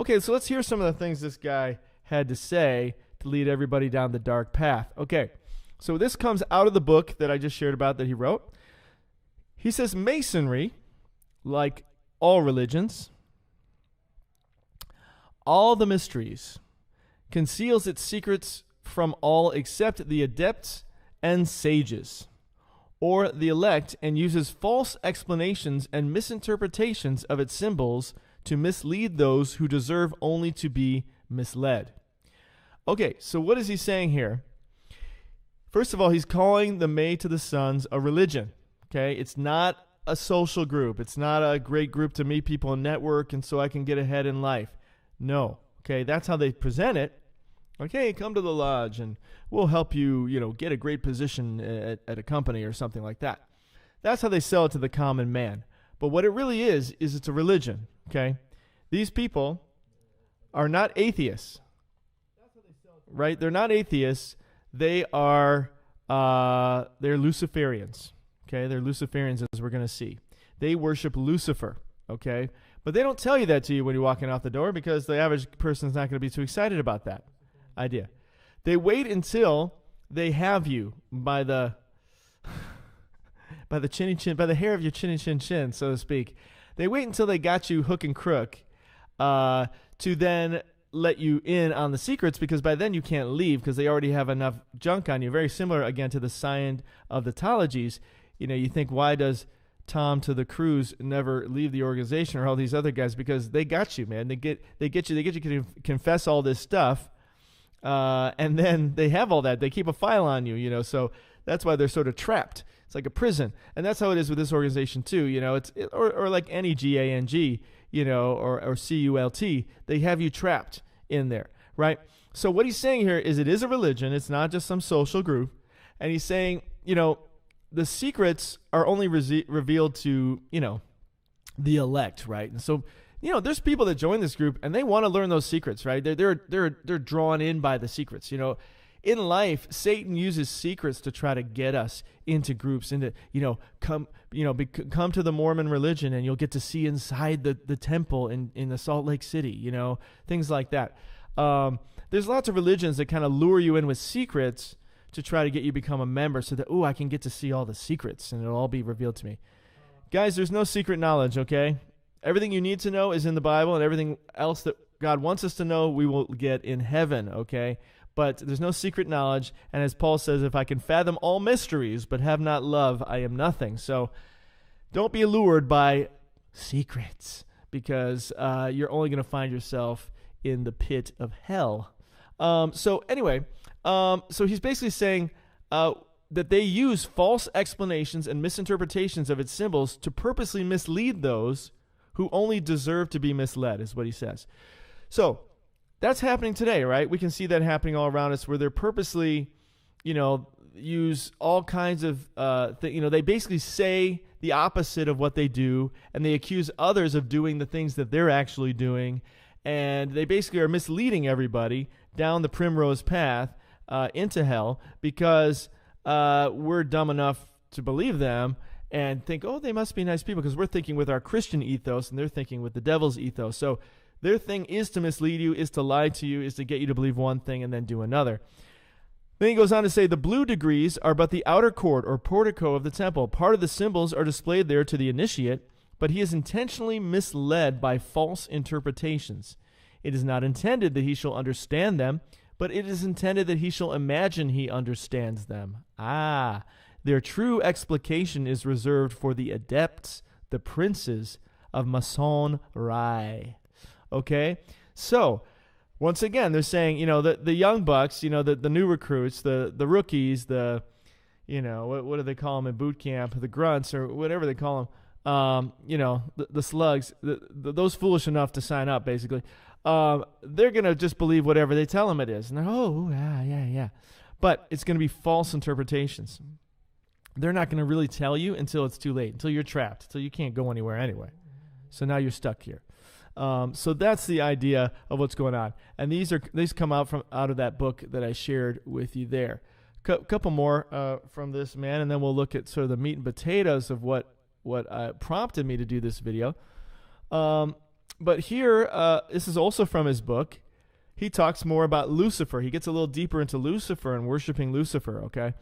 Okay, so let's hear some of the things this guy had to say to lead everybody down the dark path. Okay, so this comes out of the book that I just shared about that he wrote. He says, Masonry, like all religions, all the mysteries, conceals its secrets from all except the adepts and sages, or the elect, and uses false explanations and misinterpretations of its symbols to mislead those who deserve only to be misled. Okay, so what is he saying here? First of all, he's calling the May to the Sons a religion. Okay, it's not a social group. It's not a great group to meet people and network and so I can get ahead in life. No. Okay, that's how they present it. Okay, come to the lodge and we'll help you, get a great position at a company or something like that. That's how they sell it to the common man. But what it really is it's a religion. Okay, these people are not atheists, right? They're not atheists. They are they're Luciferians. Okay, they're Luciferians, as we're going to see. They worship Lucifer. Okay, but they don't tell you that to you when you're walking out the door because the average person's not going to be too excited about that idea. They wait until they have you by the chinny chin, by the hair of your chinny chin chin, so to speak. They wait until they got you hook and crook to then let you in on the secrets, because by then you can't leave because they already have enough junk on you. Very similar, again, to the sign of the Tologies. You think, why does Tom to the Cruise never leave the organization, or all these other guys? Because they got you, man. They get you to confess all this stuff, and then they have all that. They keep a file on you, so that's why they're sort of trapped. It's like a prison, and that's how it is with this organization too. Or like any GANG, or CULT. They have you trapped in there, right? So what he's saying here is it is a religion. It's not just some social group, and he's saying, the secrets are only revealed to, the elect, right? And so, there's people that join this group and they want to learn those secrets, right? They're drawn in by the secrets. In life, Satan uses secrets to try to get us into groups, into, come to the Mormon religion and you'll get to see inside the temple in the Salt Lake City, things like that. There's lots of religions that kind of lure you in with secrets to try to get you to become a member so that, I can get to see all the secrets and it'll all be revealed to me. Guys, there's no secret knowledge, okay? Everything you need to know is in the Bible, and everything else that God wants us to know, we will get in heaven, okay? But there's no secret knowledge, and as Paul says, if I can fathom all mysteries but have not love, I am nothing. So don't be allured by secrets, because you're only going to find yourself in the pit of hell. So he's basically saying that they use false explanations and misinterpretations of its symbols to purposely mislead those who only deserve to be misled, is what he says. So that's happening today, right? We can see that happening all around us, where they're purposely, use all kinds of, they basically say the opposite of what they do, and they accuse others of doing the things that they're actually doing, and they basically are misleading everybody down the primrose path into hell, because we're dumb enough to believe them and think, they must be nice people, because we're thinking with our Christian ethos and they're thinking with the devil's ethos. So their thing is to mislead you, is to lie to you, is to get you to believe one thing and then do another. Then he goes on to say, the blue degrees are but the outer court or portico of the temple. Part of the symbols are displayed there to the initiate, but he is intentionally misled by false interpretations. It is not intended that he shall understand them, but it is intended that he shall imagine he understands them. Their true explication is reserved for the adepts, the princes of Masonry. Okay? So, once again, they're saying, the young bucks, the new recruits, the rookies, what do they call them in boot camp? The grunts, or whatever they call them. The slugs, those foolish enough to sign up, basically. They're going to just believe whatever they tell them it is. And they're, yeah. But it's going to be false interpretations. They're not going to really tell you until it's too late, until you're trapped, until you can't go anywhere anyway. So now you're stuck here. So that's the idea of what's going on. And these come out of that book that I shared with you there. Couple more from this man, and then we'll look at sort of the meat and potatoes of what prompted me to do this video. But here, this is also from his book. He talks more about Lucifer. He gets a little deeper into Lucifer and worshiping Lucifer, okay?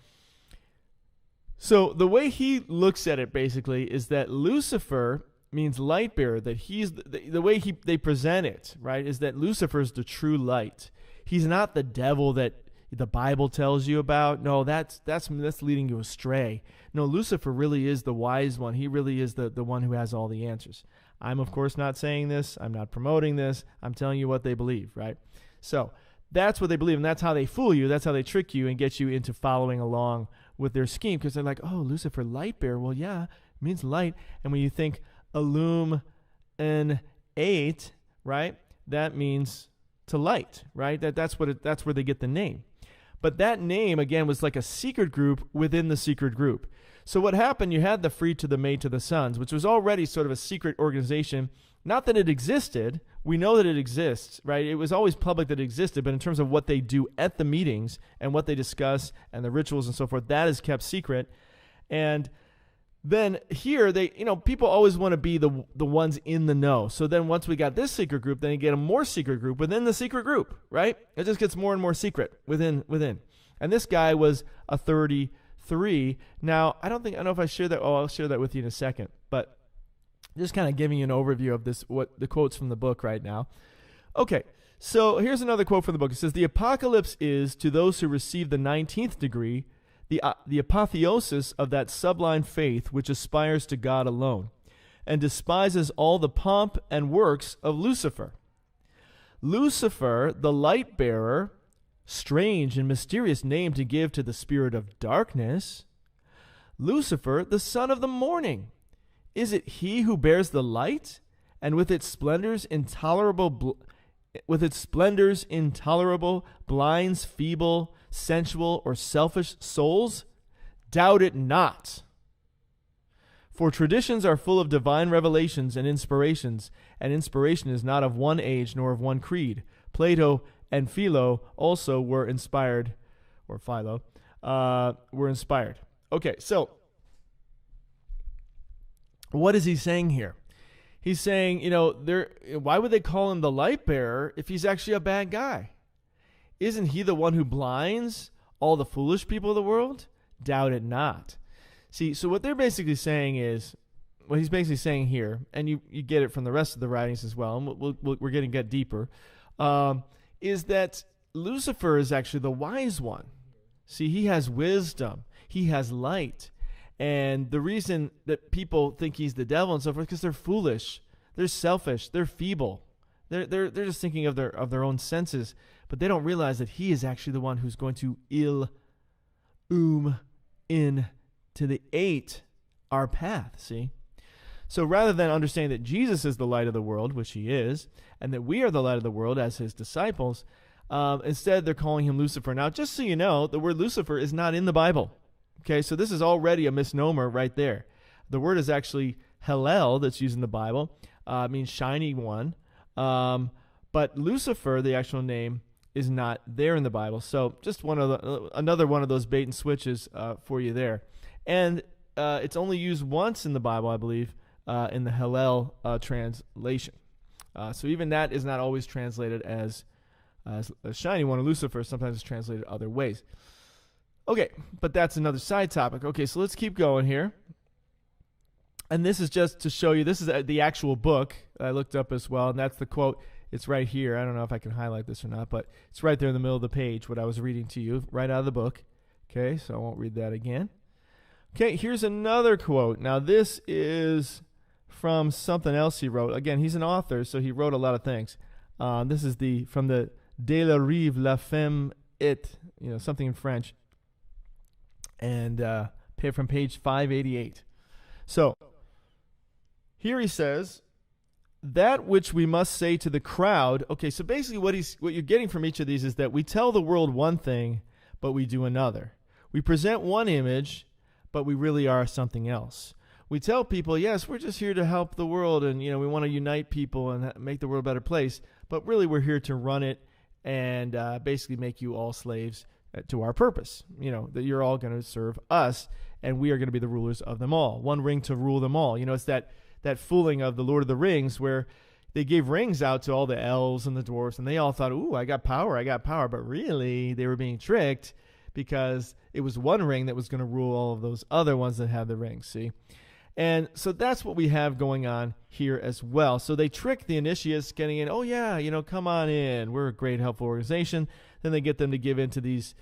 So the way he looks at it basically is that Lucifer means light bearer, that he's the way they present it, right, is that Lucifer is the true light. He's not the devil that the Bible tells you about. No, that's leading you astray. No, Lucifer really is the wise one. He really is the one who has all the answers. I'm, of course, not saying this. I'm not promoting this. I'm telling you what they believe, right? So that's what they believe, and that's how they fool you. That's how they trick you and get you into following along with their scheme, because they're like, oh, Lucifer, light bearer. Well, yeah, it means light. And when you think illum and 8, right, that means to light, right? That's where they get the name. But that name, again, was like a secret group within the secret group. So what happened, you had the Free to the Maid to the Sons, which was already sort of a secret organization. Not that it existed. We know that it exists, right? It was always public that it existed, but in terms of what they do at the meetings and what they discuss and the rituals and so forth, that is kept secret. And then here, people always want to be the ones in the know. So then once we got this secret group, then you get a more secret group within the secret group, right? It just gets more and more secret within. And this guy was a 33. Now, I don't know if I share that. Oh, I'll share that with you in a second. But just kind of giving you an overview of this, what the quotes from the book right now. Okay, so here's another quote from the book. It says, "The apocalypse is, to those who receive the 19th degree, the apotheosis of that sublime faith which aspires to God alone, and despises all the pomp and works of Lucifer. Lucifer, the light bearer, strange and mysterious name to give to the spirit of darkness. Lucifer, the son of the morning. Is it he who bears the light, and with its splendors intolerable, blinds feeble, sensual, or selfish souls? Doubt it not. For traditions are full of divine revelations and inspirations, and inspiration is not of one age nor of one creed. Plato and Philo also were inspired, or Philo, were inspired." Okay, so what is he saying here? He's saying, why would they call him the light bearer if he's actually a bad guy? Isn't he the one who blinds all the foolish people of the world? Doubt it not. See, so what they're basically saying is, what he's basically saying here, and you get it from the rest of the writings as well, and we're going to get deeper, is that Lucifer is actually the wise one. See, he has wisdom. He has light. And the reason that people think he's the devil and so forth is because they're foolish, they're selfish, they're feeble. They're just thinking of their own senses, but they don't realize that he is actually the one who's going to in to the 8 our path. See, so rather than understanding that Jesus is the light of the world, which he is, and that we are the light of the world as his disciples, instead they're calling him Lucifer. Now, just so you know, the word Lucifer is not in the Bible. Okay, so this is already a misnomer right there. The word is actually Hallel that's used in the Bible. It means shiny one. But Lucifer, the actual name, is not there in the Bible. So just another one of those bait and switches for you there. And it's only used once in the Bible, I believe, in the Hallel translation. So even that is not always translated as a shiny one, or Lucifer. Sometimes it's translated other ways. Okay, but that's another side topic. Okay, so let's keep going here. And this is just to show you, this is the actual book I looked up as well, and that's the quote. It's right here. I don't know if I can highlight this or not, but it's right there in the middle of the page, what I was reading to you, right out of the book. Okay, so I won't read that again. Okay, here's another quote. Now, this is from something else he wrote. Again, he's an author, so he wrote a lot of things. This is from the De la Rive, La Femme et, something in French. And from page 588. So, here he says, that which we must say to the crowd. Okay, so basically what you're getting from each of these is that we tell the world one thing, but we do another. We present one image, but we really are something else. We tell people, yes, we're just here to help the world, and we want to unite people and make the world a better place, but really we're here to run it and basically make you all slaves to our purpose, that you're all going to serve us, and we are going to be the rulers of them all. One ring to rule them all. It's that fooling of the Lord of the Rings where, they gave rings out to all the elves and the dwarves, and they all thought, ooh, I got power. But really, they were being tricked because it was one ring that was going to rule all of those other ones that had the rings, see? And so that's what we have going on here as well. So they trick the initiates getting in, oh, yeah, come on in. We're a great, helpful organization. Then they get them to give into these,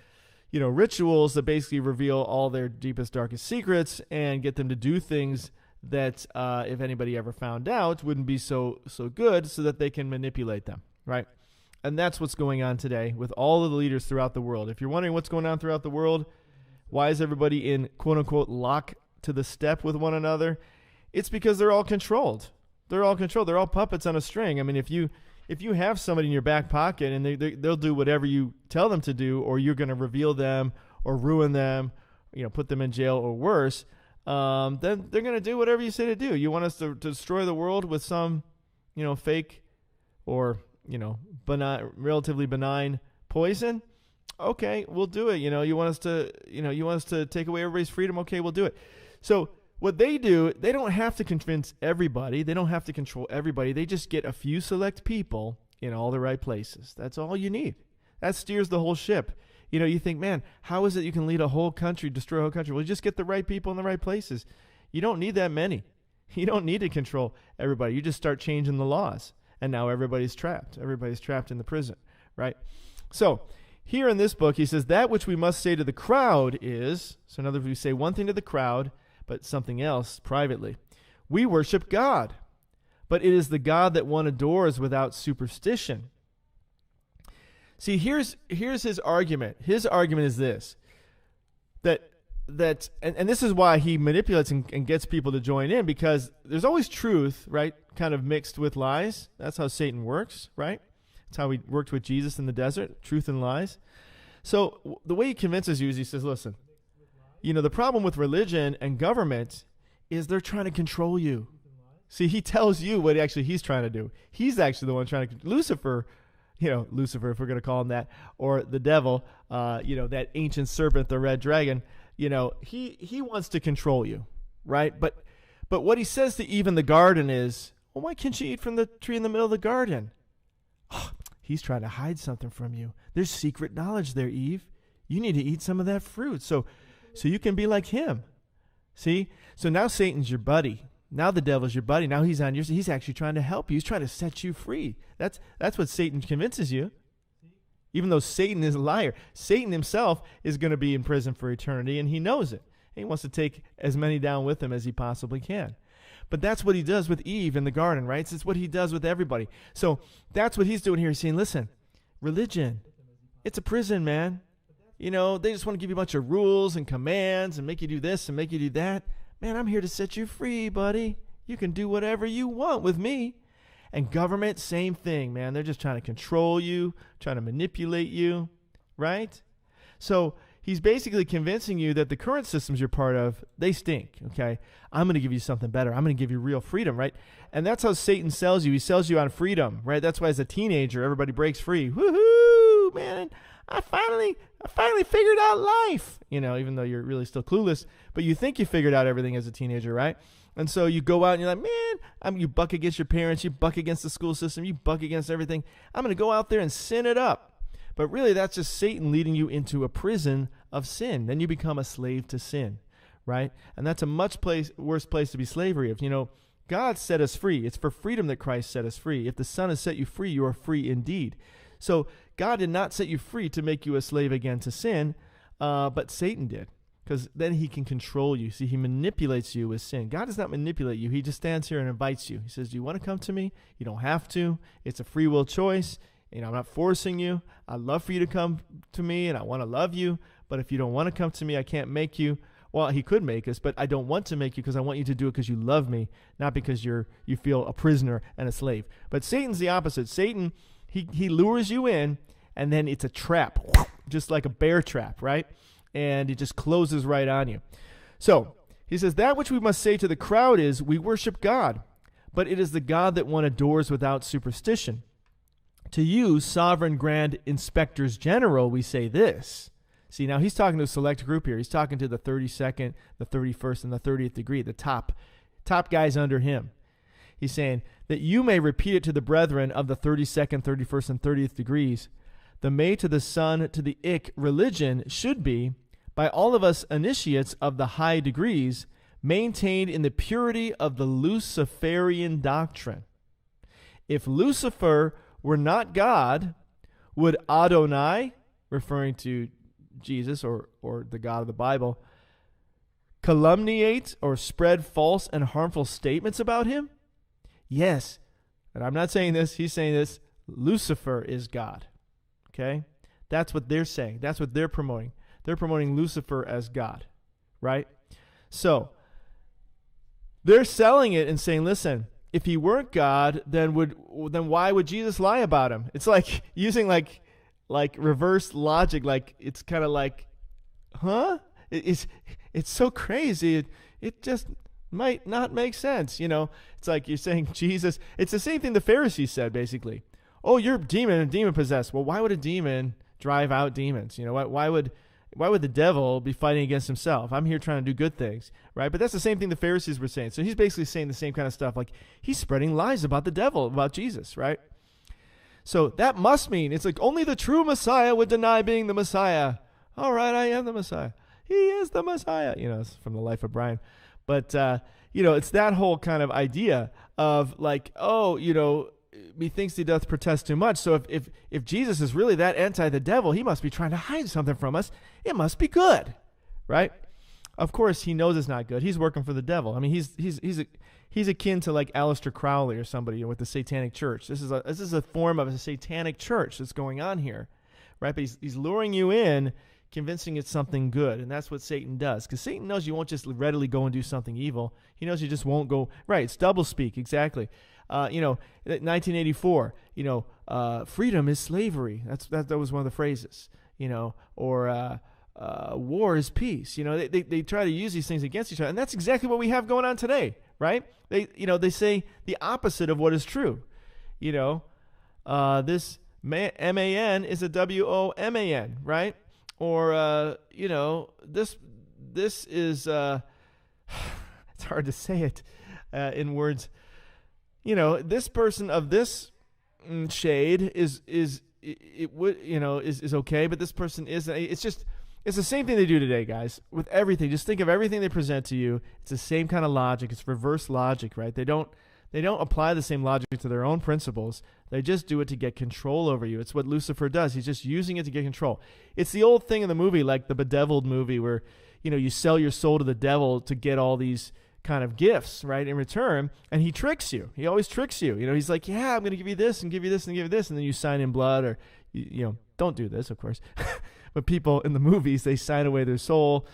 rituals that basically reveal all their deepest, darkest secrets and get them to do things that if anybody ever found out wouldn't be so good, so that they can manipulate them, right? And that's what's going on today with all of the leaders throughout the world. If you're wondering what's going on throughout the world, why is everybody in quote-unquote lock to the step with one another? It's because they're all controlled. They're all puppets on a string. I mean, if you have somebody in your back pocket and they'll do whatever you tell them to do, or you're going to reveal them or ruin them, put them in jail or worse, then they're going to do whatever you say to do. You want us to destroy the world with some, fake or, benign, relatively benign poison? Okay, we'll do it. You want us to take away everybody's freedom? Okay, we'll do it. So what they do, they don't have to convince everybody. They don't have to control everybody. They just get a few select people in all the right places. That's all you need. That steers the whole ship. You think, man, how is it you can lead a whole country, destroy a whole country? Well, you just get the right people in the right places. You don't need that many. You don't need to control everybody. You just start changing the laws. And now everybody's trapped. Everybody's trapped in the prison, right? So here in this book, he says, that which we must say to the crowd is, so in other words, we say one thing to the crowd, but something else privately. We worship God, but it is the God that one adores without superstition. See, here's his argument. His argument is this, and this is why he manipulates and gets people to join in, because there's always truth, right, kind of mixed with lies. That's how Satan works, right? That's how he worked with Jesus in the desert, truth and lies. So the way he convinces you is he says, listen, the problem with religion and government is they're trying to control you. See, he tells you what actually he's trying to do. He's actually the one trying to, Lucifer, if we're going to call him that, or the devil, that ancient serpent, the red dragon, he wants to control you, right? But what he says to Eve in the garden is, well, why can't you eat from the tree in the middle of the garden? Oh, he's trying to hide something from you. There's secret knowledge there, Eve. You need to eat some of that fruit so you can be like him. See? So now Satan's your buddy. Now the devil's your buddy. Now he's on your side. He's actually trying to help you. He's trying to set you free. That's what Satan convinces you. Even though Satan is a liar, Satan himself is going to be in prison for eternity, and he knows it. He wants to take as many down with him as he possibly can. But that's what he does with Eve in the garden, right? It's what he does with everybody. So that's what he's doing here. He's saying, listen, religion, it's a prison, man. They just want to give you a bunch of rules and commands and make you do this and make you do that. Man, I'm here to set you free, buddy. You can do whatever you want with me. And government, same thing, man. They're just trying to control you, trying to manipulate you, right? So he's basically convincing you that the current systems you're part of, they stink, okay? I'm going to give you something better. I'm going to give you real freedom, right? And that's how Satan sells you. He sells you on freedom, right? That's why as a teenager, everybody breaks free. Woohoo, man. I finally figured out life, even though you're really still clueless, but you think you figured out everything as a teenager, right? And so you go out and you're like, man, you buck against your parents, you buck against the school system, you buck against everything. I'm going to go out there and sin it up. But really, that's just Satan leading you into a prison of sin. Then you become a slave to sin, right? And that's a much worse place to be slavery of. God set us free. It's for freedom that Christ set us free. If the Son has set you free, you are free indeed. So God did not set you free to make you a slave again to sin, but Satan did, because then he can control you. See, he manipulates you with sin. God does not manipulate you. He just stands here and invites you. He says, do you want to come to me? You don't have to. It's a free will choice. I'm not forcing you. I'd love for you to come to me, and I want to love you. But if you don't want to come to me, I can't make you. Well, he could make us, but I don't want to make you because I want you to do it because you love me, not because you feel a prisoner and a slave. But Satan's the opposite. Satan, he lures you in, and then it's a trap, just like a bear trap, right? And it just closes right on you. So he says, that which we must say to the crowd is, we worship God, but it is the God that one adores without superstition. To you, sovereign grand inspectors general, we say this. See, now he's talking to a select group here. He's talking to the 32nd, the 31st, and the 30th degree, the top guys under him. He's saying that you may repeat it to the brethren of the 32nd, 31st, and 30th degrees. The may to the son to the ick religion should be, by all of us initiates of the high degrees, maintained in the purity of the Luciferian doctrine. If Lucifer were not God, would Adonai, referring to Jesus or the God of the Bible, calumniate or spread false and harmful statements about him? Yes, and I'm not saying this, he's saying this, Lucifer is God. Okay? That's what they're saying. That's what they're promoting. They're promoting Lucifer as God, right? So, they're selling it and saying, listen, if he weren't God, then why would Jesus lie about him? It's like using like reverse logic, like it's kind of like, huh? It's so crazy. It just might not make sense, you know? It's like you're saying Jesus, it's the same thing the Pharisees said, basically. Oh, you're demon possessed. Well, why would a demon drive out demons? You know, why would the devil be fighting against himself? I'm here trying to do good things, right? But that's the same thing the Pharisees were saying. So he's basically saying the same kind of stuff. Like he's spreading lies about the devil, about Jesus, right? So that must mean it's like only the true Messiah would deny being the Messiah. All right, I am the Messiah. He is the Messiah. You know, it's from the life of Brian. But, you know, it's that whole kind of idea of like, oh, you know, methinks he doth protest too much. So if Jesus is really that anti the devil, he must be trying to hide something from us. It must be good, right? Of course, he knows it's not good. He's working for the devil. I mean, he's akin to like Aleister Crowley or somebody with the Satanic Church. This is a form of a satanic church that's going on here, right? But he's luring you in, convincing it's something good, and that's what Satan does. Because Satan knows you won't just readily go and do something evil. He knows you just won't go. Right? It's doublespeak, exactly. You know, 1984. You know, freedom is slavery. That was one of the phrases. You know, or war is peace. You know, they try to use these things against each other, and that's exactly what we have going on today, right? They say the opposite of what is true. You know, this MAN is a WOMAN, right? Or you know, this is it's hard to say it in words. You know, this person of this shade is okay, but this person isn't. It's the same thing they do today, guys, with everything. Just think of everything they present to you. It's the same kind of logic. It's reverse logic, right? They don't apply the same logic to their own principles. They just do it to get control over you. It's what Lucifer does. He's just using it to get control. It's the old thing in the movie, like the Bedeviled movie, where, you know, you sell your soul to the devil to get all these kind of gifts, right, in return, and he tricks you. He always tricks you. You know, he's like, yeah, I'm going to give you this and give you this and give you this, and then you sign in blood, or, you know, don't do this, of course. But people in the movies, they sign away their soul,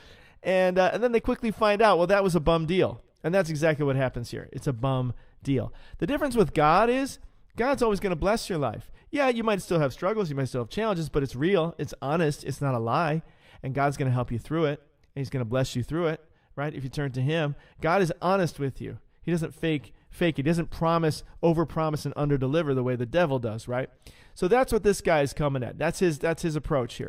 and then they quickly find out, well, that was a bum deal. And that's exactly what happens here. It's a bum deal. The difference with God is God's always going to bless your life. Yeah, you might still have struggles, you might still have challenges, but it's real, it's honest, it's not a lie, and God's going to help you through it, and he's going to bless you through it, right? If you turn to him, God is honest with you. He doesn't fake it. He doesn't overpromise and underdeliver the way the devil does, right? So that's what this guy is coming at. That's his approach here.